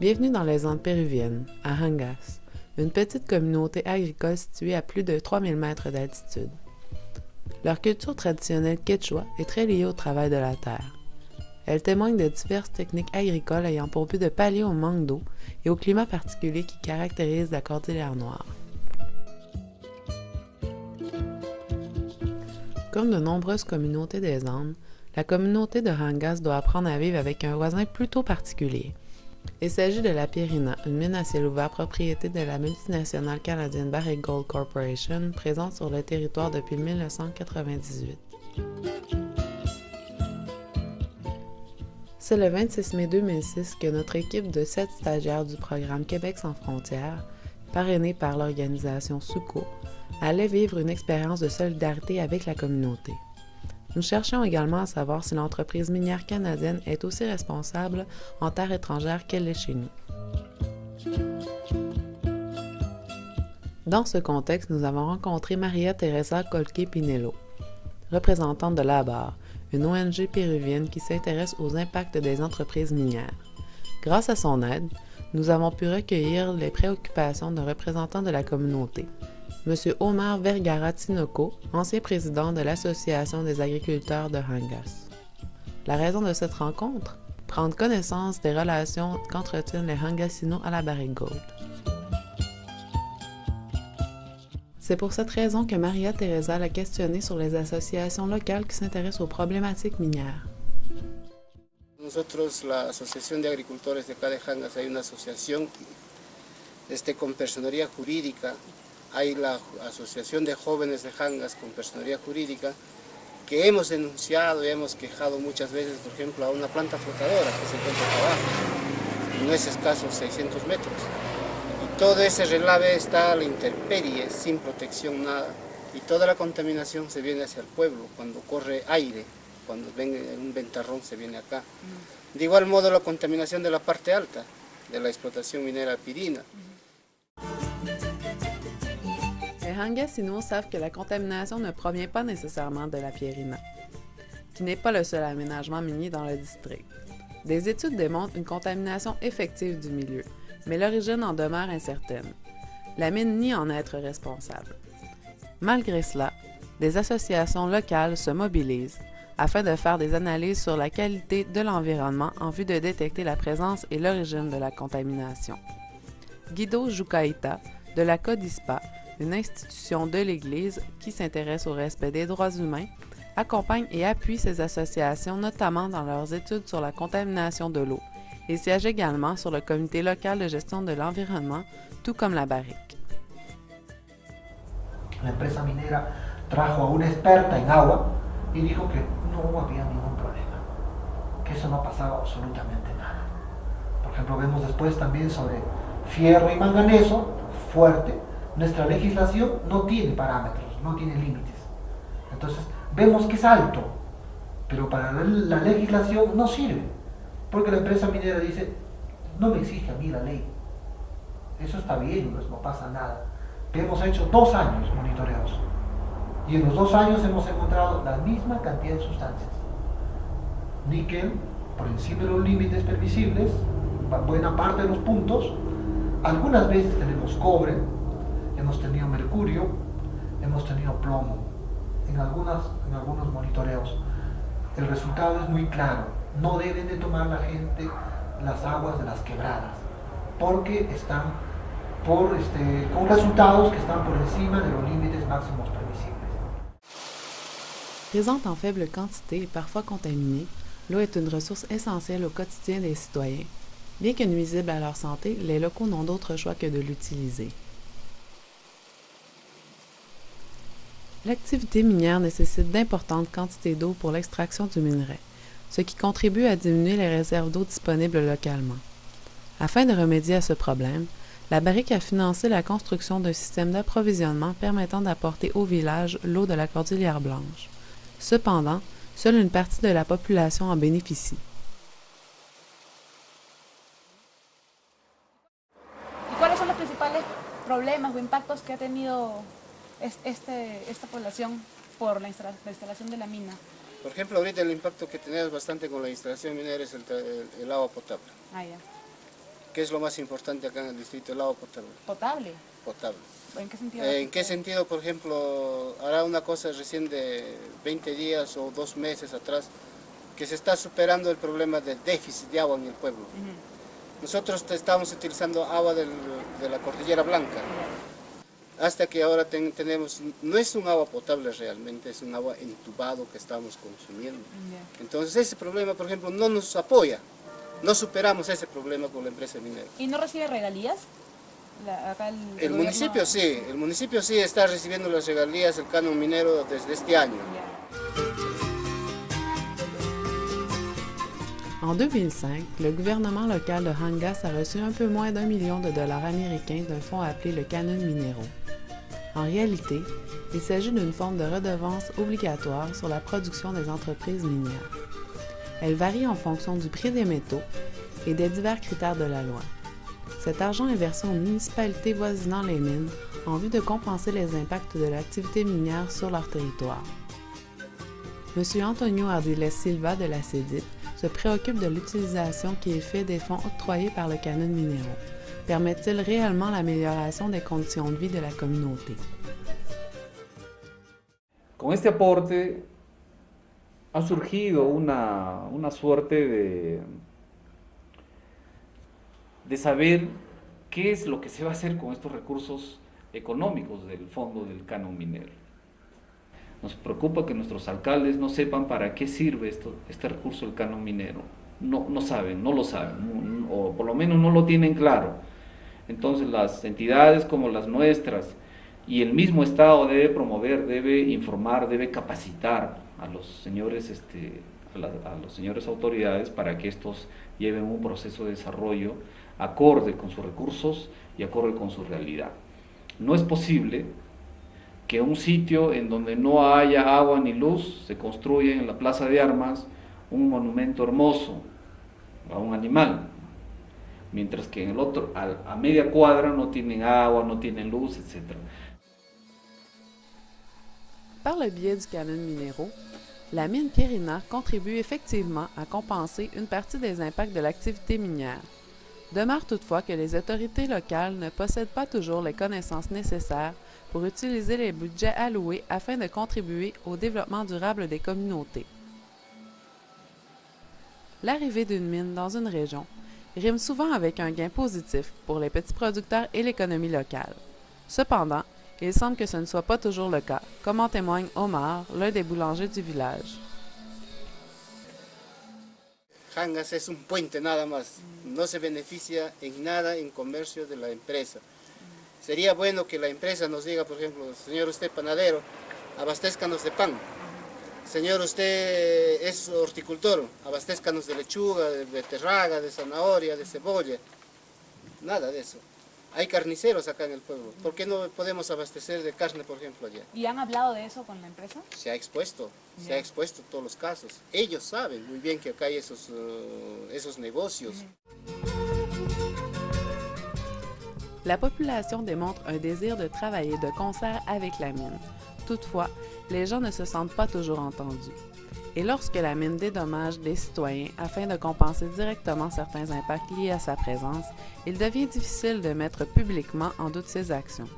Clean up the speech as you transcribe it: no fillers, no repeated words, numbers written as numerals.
Bienvenue dans les Andes péruviennes, à Hangas, une petite communauté agricole située à plus de 3000 mètres d'altitude. Leur culture traditionnelle quechua est très liée au travail de la terre. Elle témoigne de diverses techniques agricoles ayant pour but de pallier au manque d'eau et au climat particulier qui caractérise la Cordillère Noire. Comme de nombreuses communautés des Andes, la communauté de Hangas doit apprendre à vivre avec un voisin plutôt particulier. Il s'agit de la Pierina, une mine à ciel ouvert propriété de la multinationale canadienne Barrick Gold Corporation, présente sur le territoire depuis 1998. C'est le 26 mai 2006 que notre équipe de 7 stagiaires du programme Québec sans frontières, parrainée par l'organisation SUCO, allait vivre une expérience de solidarité avec la communauté. Nous cherchions également à savoir si l'entreprise minière canadienne est aussi responsable en terre étrangère qu'elle l'est chez nous. Dans ce contexte, nous avons rencontré Maria Teresa Colque Pinelo, représentante de l'ABAR, une ONG péruvienne qui s'intéresse aux impacts des entreprises minières. Grâce à son aide, nous avons pu recueillir les préoccupations d'un représentant de la communauté, M. Omar Vergara Tinoco, ancien président de l'Association des agriculteurs de Hangas. La raison de cette rencontre? Prendre connaissance des relations qu'entretiennent les Hangasinos à la Barrick Gold. C'est pour cette raison que Maria Teresa l'a questionnée sur les associations locales qui s'intéressent aux problématiques minières. Nosotros, la Asociación de Agricultores de acá de Hangas, hay una asociación con personería jurídica. Hay la Asociación de Jóvenes de Hangas con personería jurídica que hemos denunciado y hemos quejado muchas veces, por ejemplo, a una planta flotadora que se encuentra acá abajo, en esos escasos 600 metros. Y todo ese relave está a la intemperie, sin protección, nada. Y toda la contaminación se viene hacia el pueblo, cuando corre aire, cuando venga un ventarrón se viene acá. De igual modo la contaminación de la parte alta, de la explotación minera Pirina. Les Hangasinos savent que la contamination ne provient pas nécessairement de la Pierina, qui n'est pas le seul aménagement minier dans le district. Des études démontrent une contamination effective du milieu, mais l'origine en demeure incertaine. La mine nie en être responsable. Malgré cela, des associations locales se mobilisent afin de faire des analyses sur la qualité de l'environnement en vue de détecter la présence et l'origine de la contamination. Guido Jucaita, de la CODISPA, une institution de l'Église qui s'intéresse au respect des droits humains, accompagne et appuie ces associations notamment dans leurs études sur la contamination de l'eau et siège également sur le comité local de gestion de l'environnement, tout comme la Barrick. La empresa minera trajo a una experta en agua y dijo que no había ningún problema, que eso no pasaba absolutamente nada. Por ejemplo, vemos después también sobre fierro y manganeso, fuerte. Nuestra legislación no tiene parámetros, no tiene límites. Entonces, vemos que es alto, pero para la legislación no sirve, porque la empresa minera dice, no me exige a mí la ley. Eso está bien, pues no pasa nada. Pero hemos hecho 2 años monitoreos, y en los 2 años hemos encontrado la misma cantidad de sustancias. Níquel, por encima de los límites permisibles, buena parte de los puntos. Algunas veces tenemos cobre, hemos tenido mercurio, hemos tenido plomo en algunos monitoreos. El resultado es muy claro, no deben de tomar la gente las aguas de las quebradas, porque están con resultados que están por encima de los límites máximos permisibles. Présente en faible quantité et parfois contaminée, l'eau est une ressource essentielle au quotidien des citoyens. Bien que nuisible à leur santé, les locaux n'ont d'autre choix que de l'utiliser. L'activité minière nécessite d'importantes quantités d'eau pour l'extraction du minerai, ce qui contribue à diminuer les réserves d'eau disponibles localement. Afin de remédier à ce problème, la Barrick a financé la construction d'un système d'approvisionnement permettant d'apporter au village l'eau de la Cordillère Blanche. Cependant, seule une partie de la population en bénéficie. ¿Cuáles son los principales problemas o impactos que ha tenido esta población por la instalación de la mina? Por ejemplo, ahorita el impacto que tenemos bastante con la instalación minera es el agua potable. Ah, ya. ¿Qué es lo más importante acá en el distrito? El agua potable. ¿Potable? Potable. ¿En qué sentido? ¿En qué sentido, por ejemplo, hará una cosa recién de 20 días o 2 meses atrás, que se está superando el problema del déficit de agua en el pueblo? Nosotros estamos utilizando agua de la Cordillera Blanca, hasta que ahora tenemos, no es un agua potable realmente, es un agua entubado que estamos consumiendo. Entonces ese problema, por ejemplo, no nos apoya, no superamos ese problema con la empresa minera. ¿Y no recibe regalías? Acá El municipio sí está recibiendo las regalías del canon minero desde este año. En 2005, le gouvernement local de Hangas a reçu un peu moins d'1 million de dollars américains d'un fonds appelé le Canon Minéraux. En réalité, il s'agit d'une forme de redevance obligatoire sur la production des entreprises minières. Elle varie en fonction du prix des métaux et des divers critères de la loi. Cet argent est versé aux municipalités voisinant les mines en vue de compenser les impacts de l'activité minière sur leur territoire. M. Antonio Ardiles Silva de la CEDIP se préoccupe de l'utilisation qui est faite des fonds octroyés par le Canon Minéraux. Permet-il réellement l'amélioration des conditions de vie de la communauté? Con este aporte ha surgido una suerte de saber qué es lo que se va a hacer con estos recursos económicos del fondo del canon minero. Nos preocupa que nuestros alcaldes no sepan para qué sirve este recurso del canon minero. No lo saben, o por lo menos no lo tienen claro. Entonces las entidades como las nuestras y el mismo Estado debe promover, debe informar, debe capacitar a los señores, a los señores autoridades para que estos lleven un proceso de desarrollo acorde con sus recursos y acorde con su realidad. No es posible que un sitio en donde no haya agua ni luz se construya en la Plaza de Armas un monumento hermoso a un animal, mientras que en el otro, a media cuadra, no tienen agua, no tienen luz, etc. Par le biais du Canon Minéraux, la mine Pierina contribue effectivement à compenser une partie des impacts de l'activité minière. Demeure toutefois que les autorités locales ne possèdent pas toujours les connaissances nécessaires pour utiliser les budgets alloués afin de contribuer au développement durable des communautés. L'arrivée d'une mine dans une région rime souvent avec un gain positif pour les petits producteurs et l'économie locale. Cependant, il semble que ce ne soit pas toujours le cas, comme en témoigne Omar, l'un des boulangers du village. Hangas es un puente nada más, no se beneficia en nada en comercio de la empresa. Sería bueno que la empresa nos diga, por ejemplo, señor usted panadero, abastezcanos de pan. Señor usted es horticultor, abastezcanos de lechuga, de beterraga, de zanahoria, de cebolla. Nada de eso. Hay carniceros acá en el pueblo. ¿Por qué no podemos abastecer de carne, por ejemplo, allá? ¿Y han hablado de eso con la empresa? Se ha expuesto todos los casos. Ellos saben muy bien que acá hay esos negocios. La population démontre un désir de travailler de concert avec la mine. Toutefois, les gens ne se sentent pas toujours entendus. Et lorsque la mine dédommage des citoyens afin de compenser directement certains impacts liés à sa présence, il devient difficile de mettre publiquement en doute ses actions.